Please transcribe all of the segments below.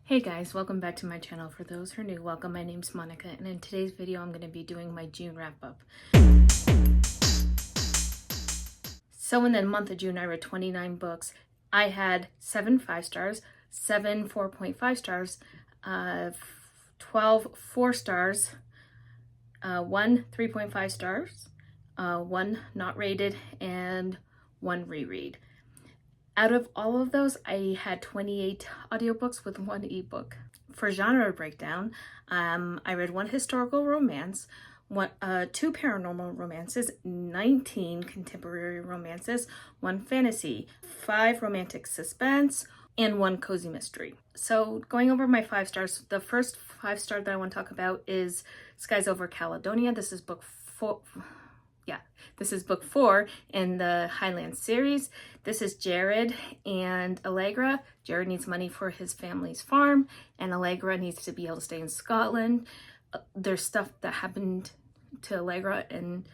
Hey guys, welcome back to my channel. For those who are new, welcome. My name's Monica, and in today's video I'm going to be doing my June wrap-up. So in the month of June I read 29 books. I had 7 5 stars, 7 4.5 stars, 12 4 stars, 1 3.5 stars, 1 not rated, and 1 reread. Out of all of those, I had 28 audiobooks with 1 ebook. For genre breakdown, I read 1 historical romance, 2 paranormal romances, 19 contemporary romances, 1 fantasy, 5 romantic suspense, and 1 cozy mystery. So going over my 5 stars, the first 5 star that I want to talk about is Skies Over Caledonia. This is book 4. This is book 4 in the Highlands series. This is Jared and Allegra. Jared needs money for his family's farm, and Allegra needs to be able to stay in Scotland. There's stuff that happened to Allegra and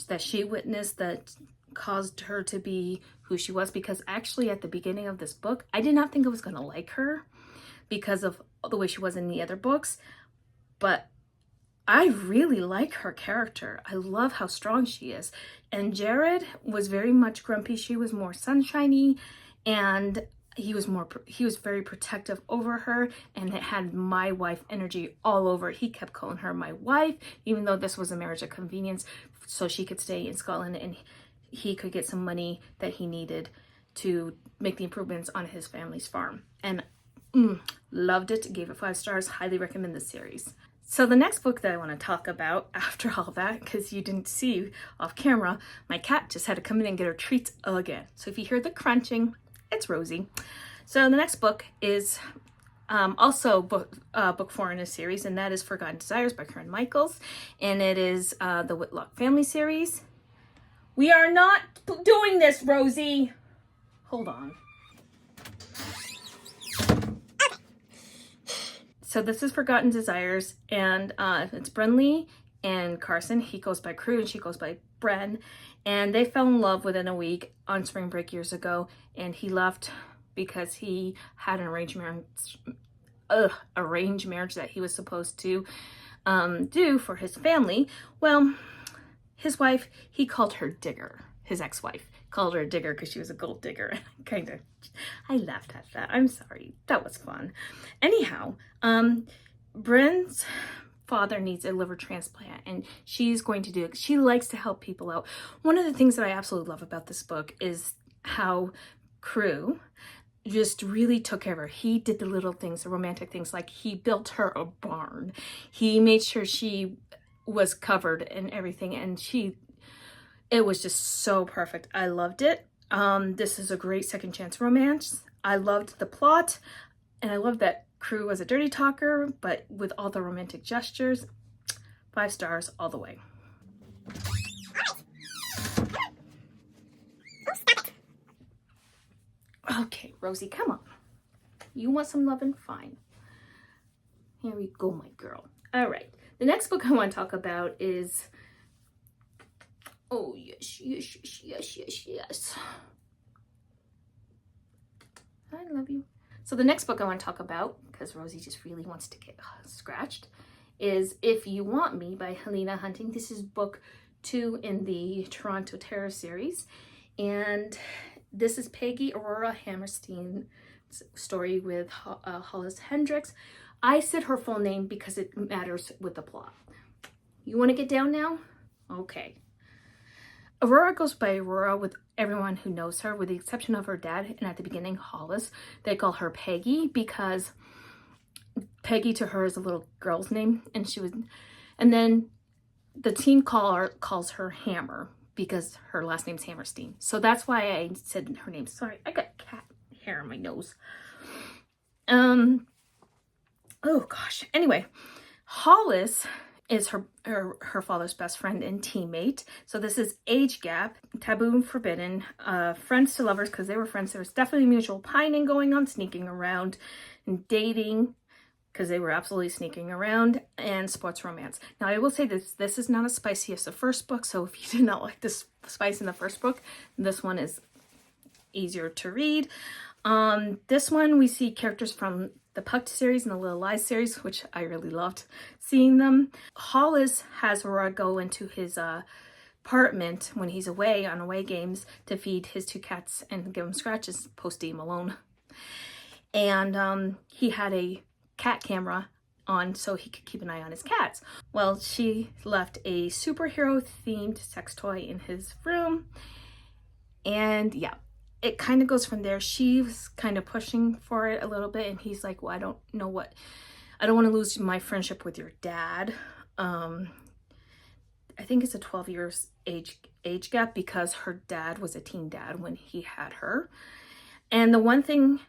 that she witnessed that caused her to be who she was, because actually at the beginning of this book, I did not think I was going to like her because of the way she was in the other books, but I really like her character. I love how strong she is. And Jared was very much grumpy. She was more sunshiny, and he was very protective over her, and it had my wife energy all over. He kept calling her my wife, even though this was a marriage of convenience, so she could stay in Scotland and he could get some money that he needed to make the improvements on his family's farm. And loved it, gave it 5 stars, highly recommend this series. So the next book that I want to talk about after all that, because you didn't see off camera, my cat just had to come in and get her treats again. So if you hear the crunching, it's Rosie. So the next book is also book 4 in a series, and that is Forgotten Desires by Karen Michaels. And it is the Whitlock family series. We are not doing this, Rosie. Hold on. So this is Forgotten Desires, and it's Brenly and Carson. He goes by Crew and she goes by Bren. And they fell in love within a week on spring break years ago, and he left because he had an arranged marriage that he was supposed to do for his family. Well, his wife, he called her Digger. His ex-wife called her a digger because she was a gold digger. I laughed at that. I'm sorry. That was fun. Anyhow, Bren's father needs a liver transplant, and she's going to do it. She likes to help people out. One of the things that I absolutely love about this book is how Crew just really took care of her. He did the little things, the romantic things, like he built her a barn. He made sure she was covered and everything, and it was just so perfect. I loved it. This is a great second chance romance. I loved the plot, and I loved that Crew was a dirty talker, but with all the romantic gestures. 5 stars all the way. Okay, Rosie, come on. You want some loving? Fine. Here we go, my girl. All right. The next book I want to talk about is... Oh, yes. I love you. So the next book I want to talk about, because Rosie just really wants to get scratched, is If You Want Me by Helena Hunting. This is book 2 in the Toronto Terror series. And this is Peggy Aurora Hammerstein's story with Hollis Hendricks. I said her full name because it matters with the plot. You want to get down now? Okay. Aurora goes by Aurora with everyone who knows her, with the exception of her dad, and at the beginning, Hollis. They call her Peggy because Peggy to her is a little girl's name, and then the team calls her Hammer because her last name's Hammerstein. So that's why I said her name. Sorry, I got cat hair on my nose. Oh gosh. Anyway, Hollis is her father's best friend and teammate. So this is age gap, taboo and forbidden, friends to lovers, because they were friends. There was definitely mutual pining going on, sneaking around, and dating, because they were absolutely sneaking around, and sports romance. Now I will say this is not as spicy as the first book, so if you did not like this spice in the first book, this one is easier to read. This one we see characters from the Pucked series and the Little Lies series, which I really loved seeing them. Hollis has Aurora go into his apartment when he's away on away games to feed his 2 cats and give them scratches, post him alone. And he had a cat camera on so he could keep an eye on his cats. Well, she left a superhero themed sex toy in his room, and yeah, it kind of goes from there. She was kind of pushing for it a little bit, and he's like, well, I don't want to lose my friendship with your dad. I think it's a 12 years age gap because her dad was a teen dad when he had her. And the one thing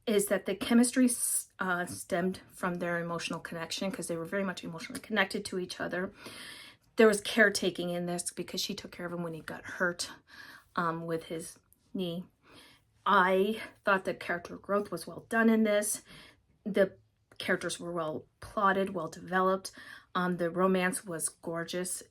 is that the chemistry stemmed from their emotional connection, because they were very much emotionally connected to each other. There was caretaking in this because she took care of him when he got hurt with his knee. I thought the character growth was well done in this. The characters were well plotted, well developed. The romance was gorgeous,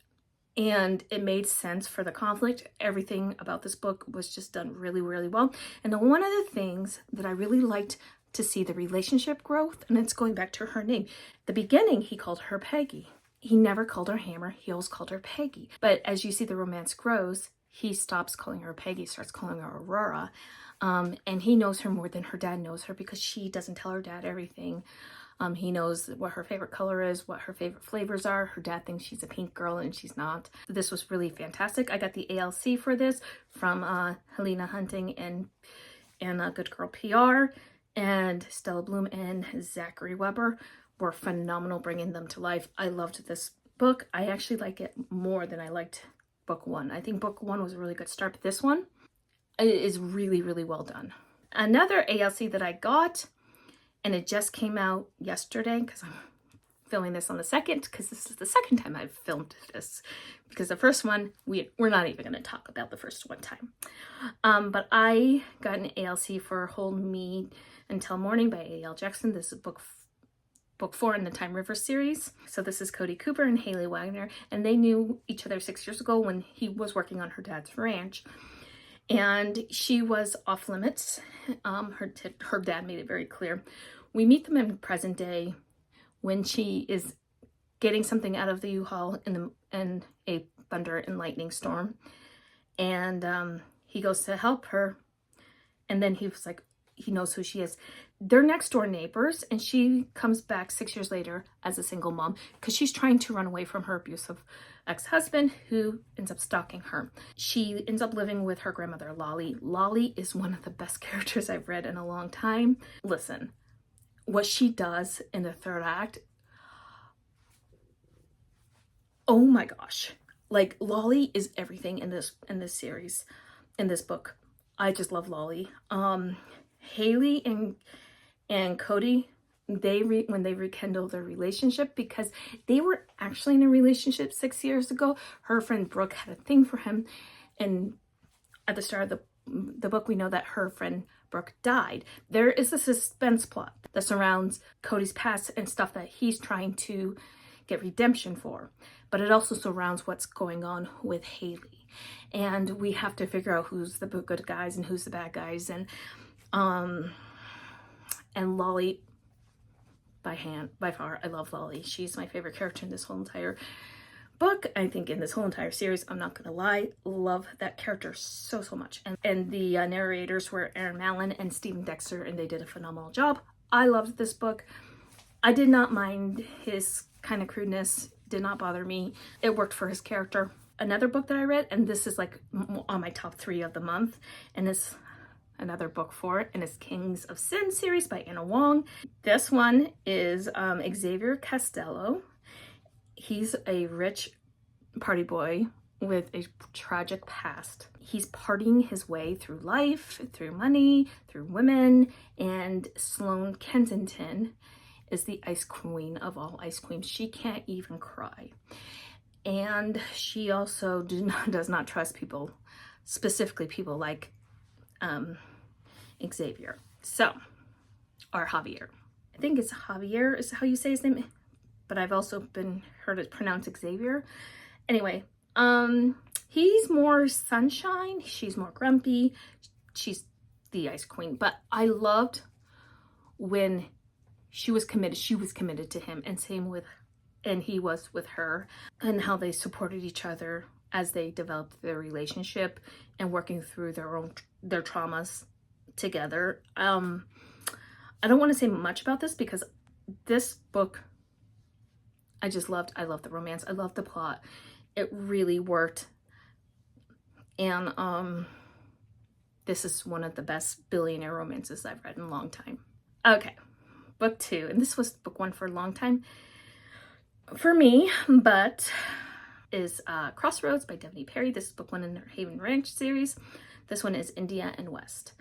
and it made sense for the conflict. Everything about this book was just done really, really well. And then one of the things that I really liked to see the relationship growth, and it's going back to her name. The beginning, he called her Peggy. He never called her Hammer. He always called her Peggy. But as you see the romance grows, he stops calling her Peggy, starts calling her Aurora. And he knows her more than her dad knows her because she doesn't tell her dad everything. He knows what her favorite color is, what her favorite flavors are. Her dad thinks she's a pink girl and she's not. This was really fantastic. I got the ALC for this from Helena Hunting and Good Girl PR. And Stella Bloom and Zachary Weber were phenomenal bringing them to life. I loved this book. I actually like it more than I liked book 1. I think book 1 was a really good start, but this one is really, really well done. Another ALC that I got, and it just came out yesterday because I'm filming this on the 2nd, because this is the 2nd time I've filmed this, because the first one, we're not even going to talk about the first one time. But I got an ALC for Hold Me Until Morning by A.L. Jackson. This is book 4 in the Time River series. So this is Cody Cooper and Haley Wagner, and they knew each other 6 years ago when he was working on her dad's ranch. And she was off limits. Her dad made it very clear. We meet them in present day when she is getting something out of the U-Haul in a thunder and lightning storm. And he goes to help her. And then he was like, he knows who she is. They're next door neighbors, and she comes back 6 years later as a single mom because she's trying to run away from her abusive ex-husband who ends up stalking her. She ends up living with her grandmother, Lolly. Lolly is one of the best characters I've read in a long time. Listen, what she does in the 3rd act, oh my gosh. Like, Lolly is everything in this series, in this book. I just love Lolly. Haley and Cody, when they rekindle their relationship, because they were actually in a relationship 6 years ago. Her friend Brooke had a thing for him, and at the start of the book, we know that her friend Brooke died. There is a suspense plot that surrounds Cody's past and stuff that he's trying to get redemption for, but it also surrounds what's going on with Haley, and we have to figure out who's the good guys and who's the bad guys. And Lolly, by far, I love Lolly. She's my favorite character in this whole entire book. I think in this whole entire series, I'm not gonna lie, love that character so much. And the narrators were Aaron Mallon and Stephen Dexter, and they did a phenomenal job. I loved this book. I did not mind his kind of crudeness, did not bother me. It worked for his character. Another book that I read, and this is like on my top 3 of the month, and it's another book for it, and it's Kings of Sin series by Anna Wong. This one is Xavier Castello. He's a rich party boy with a tragic past. He's partying his way through life, through money, through women, and Sloane Kensington is the ice queen of all ice queens. She can't even cry. And she also does not trust people, specifically people like Xavier. So, or Javier. I think it's Javier is how you say his name, but I've also heard it pronounced Xavier. Anyway, he's more sunshine, she's more grumpy, she's the ice queen. But I loved when she was committed to him, and he was with her, and how they supported each other as they developed their relationship and working through their traumas together. I don't want to say much about this because this book I just loved. I loved the romance. I loved the plot. It really worked. And this is one of the best billionaire romances I've read in a long time. Okay, book 2, and this was book 1 for a long time for me, but is Crossroads by Devney Perry. This is book 1 in her Haven Ranch series. This one is India and West.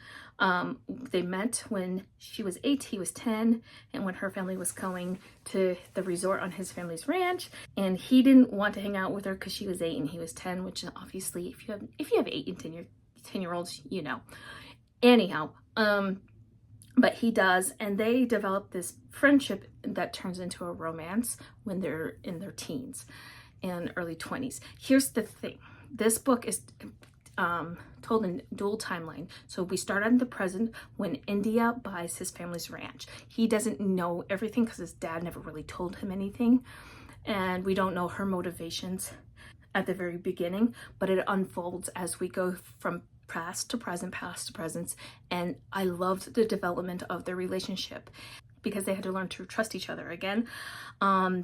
They met when she was 8, he was 10, and when her family was going to the resort on his family's ranch, and he didn't want to hang out with her because she was 8 and he was 10, which obviously if you have 8 and 10-year-olds, you know. Anyhow, but he does, and they develop this friendship that turns into a romance when they're in their teens and early 20s. Here's the thing. This book is told in dual timeline. So we start in the present when India buys his family's ranch. He doesn't know everything because his dad never really told him anything. And we don't know her motivations at the very beginning, but it unfolds as we go from past to present. And I loved the development of their relationship because they had to learn to trust each other again.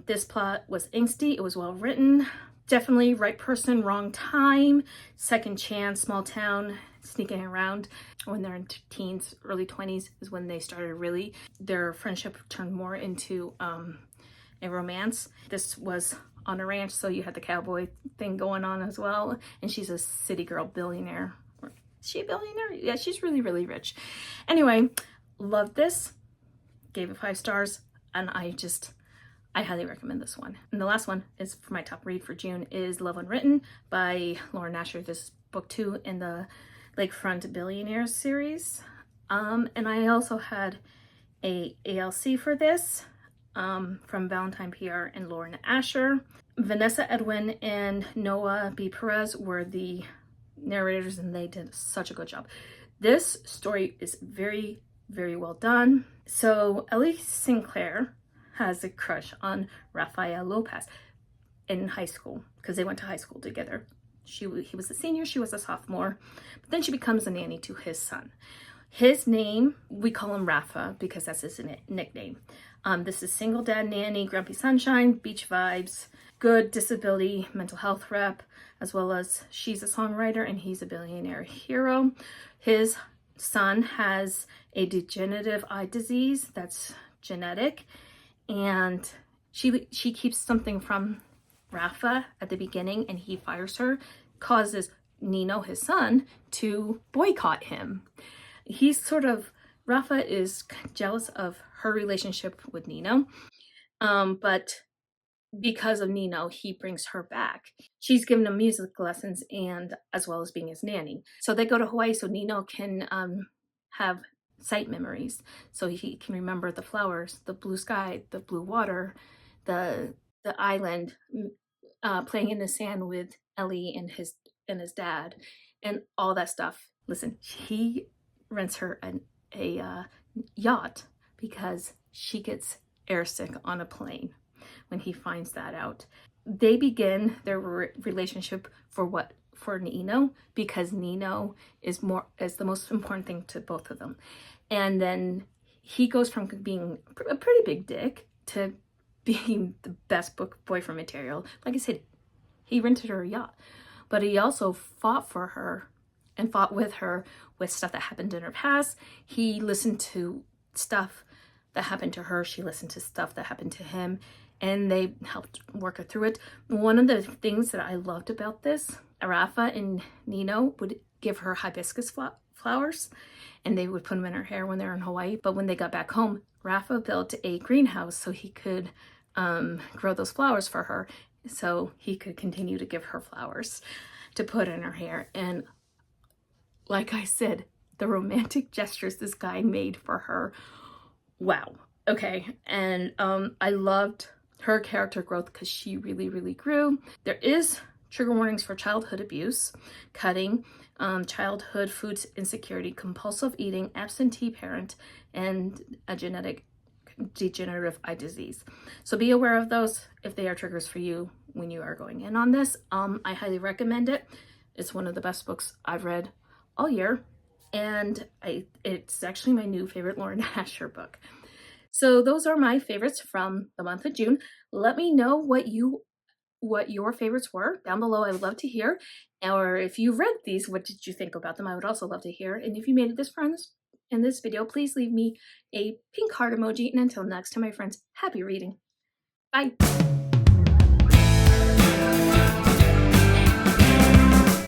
This plot was angsty. It was well written. Definitely right person, wrong time, second chance, small town, sneaking around. When they're in teens, early 20s is when they started really, their friendship turned more into a romance. This was on a ranch, so you had the cowboy thing going on as well. And she's a city girl billionaire. Is she a billionaire? Yeah, she's really, really rich. Anyway, loved this. Gave it 5 stars. And I highly recommend this one. And the last one is for my top read for June is Love Unwritten by Lauren Nasher. This is book 2 in the Lakefront Billionaires series. And I also had a ALC for this from Valentine PR and Lauren Asher. Vanessa Edwin and Noah B. Perez were the narrators, and they did such a good job. This story is very, very well done. So Ellie Sinclair has a crush on Rafael Lopez in high school because they went to high school together. He was a senior, she was a sophomore, but then she becomes a nanny to his son. His name, we call him Rafa because that's his nickname. This is single dad nanny, grumpy sunshine, beach vibes, good disability, mental health rep, as well as she's a songwriter and he's a billionaire hero. His son has a degenerative eye disease that's genetic, and she keeps something from Rafa at the beginning, and he fires her, causes Nino, his son, to boycott him. Rafa is jealous of her relationship with Nino, but because of Nino, he brings her back. She's given him music lessons and as well as being his nanny. So they go to Hawaii so Nino can have sight memories, so he can remember the flowers, the blue sky, the blue water, the island, playing in the sand with Ellie and his dad, and all that stuff. Listen, he rents her a yacht because she gets airsick on a plane when he finds that out. They begin their relationship for Nino because Nino is the most important thing to both of them. And then he goes from being a pretty big dick to being the best boyfriend material. Like I said, he rented her a yacht, but he also fought for her and fought with her with stuff that happened in her past. He listened to stuff that happened to her. She listened to stuff that happened to him, and they helped work her through it. One of the things that I loved about this, Rafa and Nino would give her hibiscus flowers, and they would put them in her hair when they were in Hawaii. But when they got back home, Rafa built a greenhouse so he could grow those flowers for her, so he could continue to give her flowers to put in her hair. And like I said, the romantic gestures this guy made for her, wow. Okay, and I loved her character growth because she really, really grew. There is trigger warnings for childhood abuse, cutting, childhood food insecurity, compulsive eating, absentee parent, and a genetic degenerative eye disease. So be aware of those if they are triggers for you when you are going in on this. I highly recommend it. It's one of the best books I've read all year, and it's actually my new favorite Lauren Asher book. So those are my favorites from the month of June. Let me know what your favorites were down below. I would love to hear. Or if you read these, what did you think about them? I would also love to hear. And if you made it this far in this video, please leave me a pink heart emoji. And until next time, my friends, happy reading. Bye.